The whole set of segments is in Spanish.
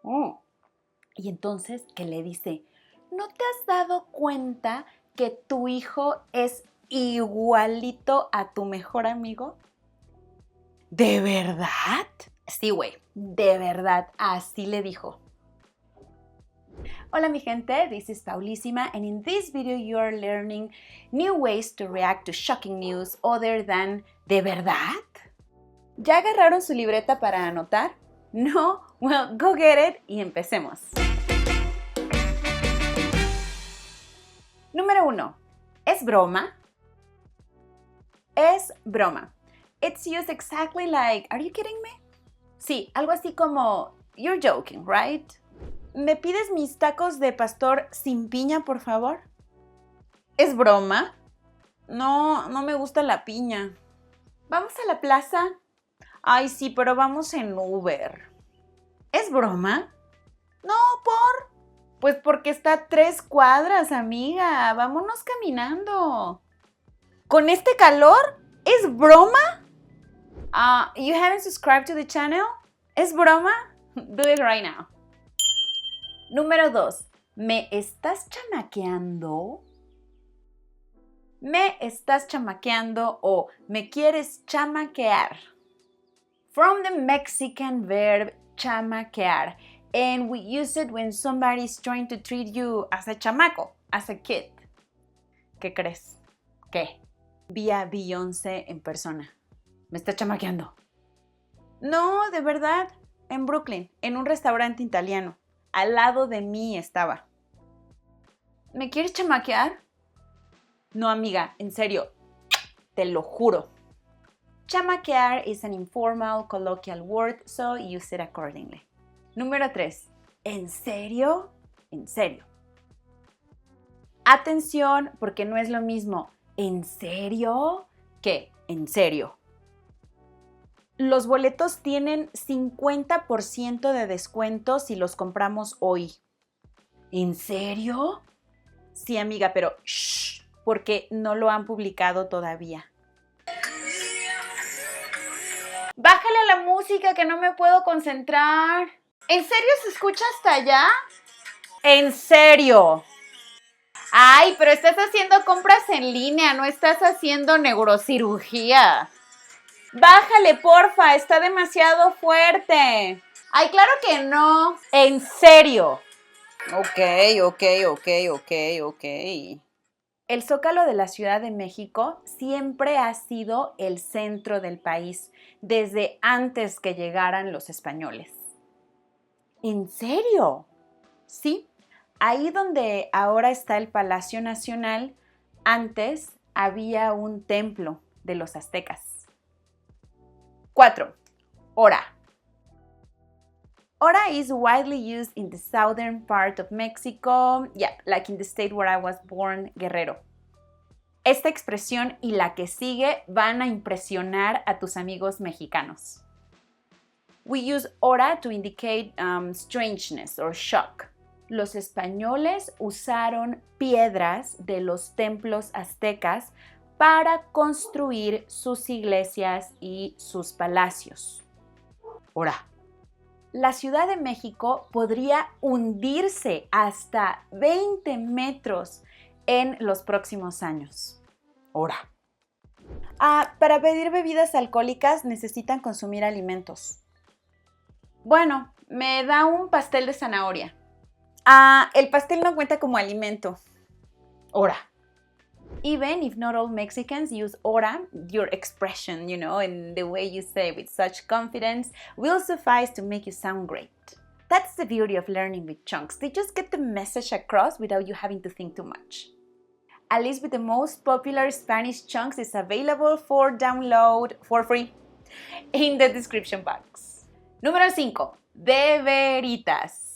Mm. Y entonces que le dice, ¿no te has dado cuenta que tu hijo es igualito a tu mejor amigo? ¿De verdad? Sí, güey, de verdad, así le dijo. Hola mi gente, this is Paulísima, and in this video you are learning new ways to react to shocking news other than ¿de verdad? ¿Ya agarraron su libreta para anotar? ¿No? Well, go get it y empecemos. Número 1. ¿Es broma? Es broma. It's used exactly like, are you kidding me? Sí, algo así como, you're joking, right? ¿Me pides mis tacos de pastor sin piña, por favor? ¿Es broma? No, no me gusta la piña. ¿Vamos a la plaza? Ay, sí, pero vamos en Uber. ¿Es broma? No, ¿por? Pues porque está a 3 cuadras, amiga. Vámonos caminando. ¿Con este calor? ¿Es broma? You haven't subscribed to the channel? ¿Es broma? Do it right now. Número 2. ¿Me estás chamaqueando? ¿Me estás chamaqueando o me quieres chamaquear? From the Mexican verb chamaquear, and we use it when somebody's trying to treat you as a chamaco, as a kid. ¿Qué crees? ¿Qué? Vi a Beyoncé en persona. ¿Me está chamaqueando? No, de verdad, en Brooklyn, en un restaurante italiano. Al lado de mí estaba. ¿Me quieres chamaquear? No, amiga, en serio, te lo juro. Chamaquear is an informal, colloquial word, so use it accordingly. Número 3. ¿En serio? En serio. Atención, porque no es lo mismo ¿en serio? que ¿en serio? Los boletos tienen 50% de descuento si los compramos hoy. ¿En serio? Sí, amiga, pero shh, porque no lo han publicado todavía. Bájale a la música que no me puedo concentrar. ¿En serio se escucha hasta allá? ¿En serio? Ay, pero estás haciendo compras en línea, no estás haciendo neurocirugía. Bájale, porfa, está demasiado fuerte. Ay, claro que no. ¿En serio? Ok. El Zócalo de la Ciudad de México siempre ha sido el centro del país, desde antes que llegaran los españoles. ¿En serio? Sí, ahí donde ahora está el Palacio Nacional, antes había un templo de los aztecas. 4. Hora. Hora is widely used in the southern part of Mexico, like in the state where I was born, Guerrero. Esta expresión y la que sigue van a impresionar a tus amigos mexicanos. We use hora to indicate strangeness or shock. Los españoles usaron piedras de los templos aztecas para construir sus iglesias y sus palacios. Hora. La Ciudad de México podría hundirse hasta 20 metros en los próximos años. Hora. Para pedir bebidas alcohólicas necesitan consumir alimentos. Bueno, me da un pastel de zanahoria. El pastel no cuenta como alimento. Hora. Even if not all Mexicans use hora, your expression, and the way you say it with such confidence will suffice to make you sound great. That's the beauty of learning with chunks. They just get the message across without you having to think too much. A list with the most popular Spanish chunks is available for download for free in the description box. Número 5. De Veritas.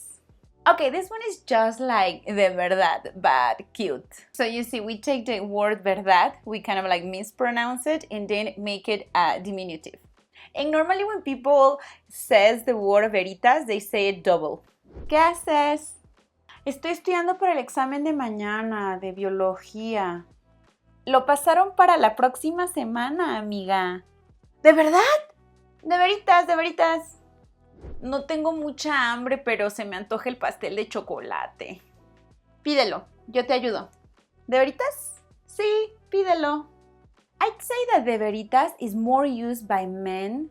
Okay, this one is just like de verdad, but cute. So you see, we take the word verdad, we kind of like mispronounce it and then make it a diminutive. And normally when people says the word veritas, they say it double. ¿Qué haces? Estoy estudiando para el examen de mañana, de biología. Lo pasaron para la próxima semana, amiga. ¿De verdad? De veritas, de veritas. No tengo mucha hambre, pero se me antoja el pastel de chocolate. Pídelo, yo te ayudo. ¿De Veritas? Sí, pídelo. I'd say that the Veritas is more used by women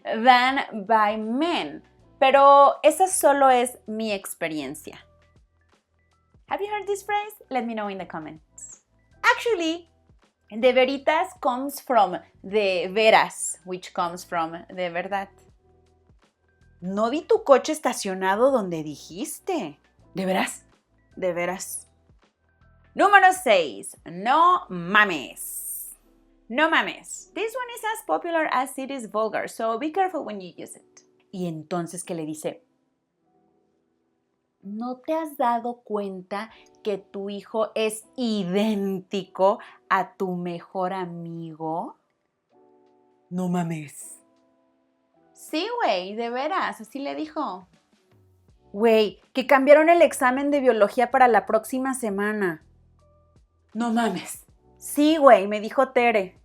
than by men. Pero esa solo es mi experiencia. Have you heard this phrase? Let me know in the comments. Actually, the Veritas comes from the veras, which comes from the verdad. No vi tu coche estacionado donde dijiste. ¿De veras? De veras. Número 6. No mames. No mames. This one is as popular as it is vulgar, so be careful when you use it. Y entonces, ¿qué le dice? ¿No te has dado cuenta que tu hijo es idéntico a tu mejor amigo? No mames. Sí, güey, de veras, así le dijo. Güey, que cambiaron el examen de biología para la próxima semana. No mames. Sí, güey, me dijo Tere.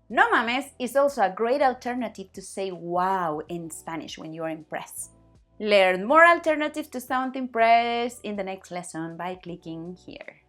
No mames is also a great alternative to say wow in Spanish when you're impressed. Learn more alternatives to sound impressed in the next lesson by clicking here.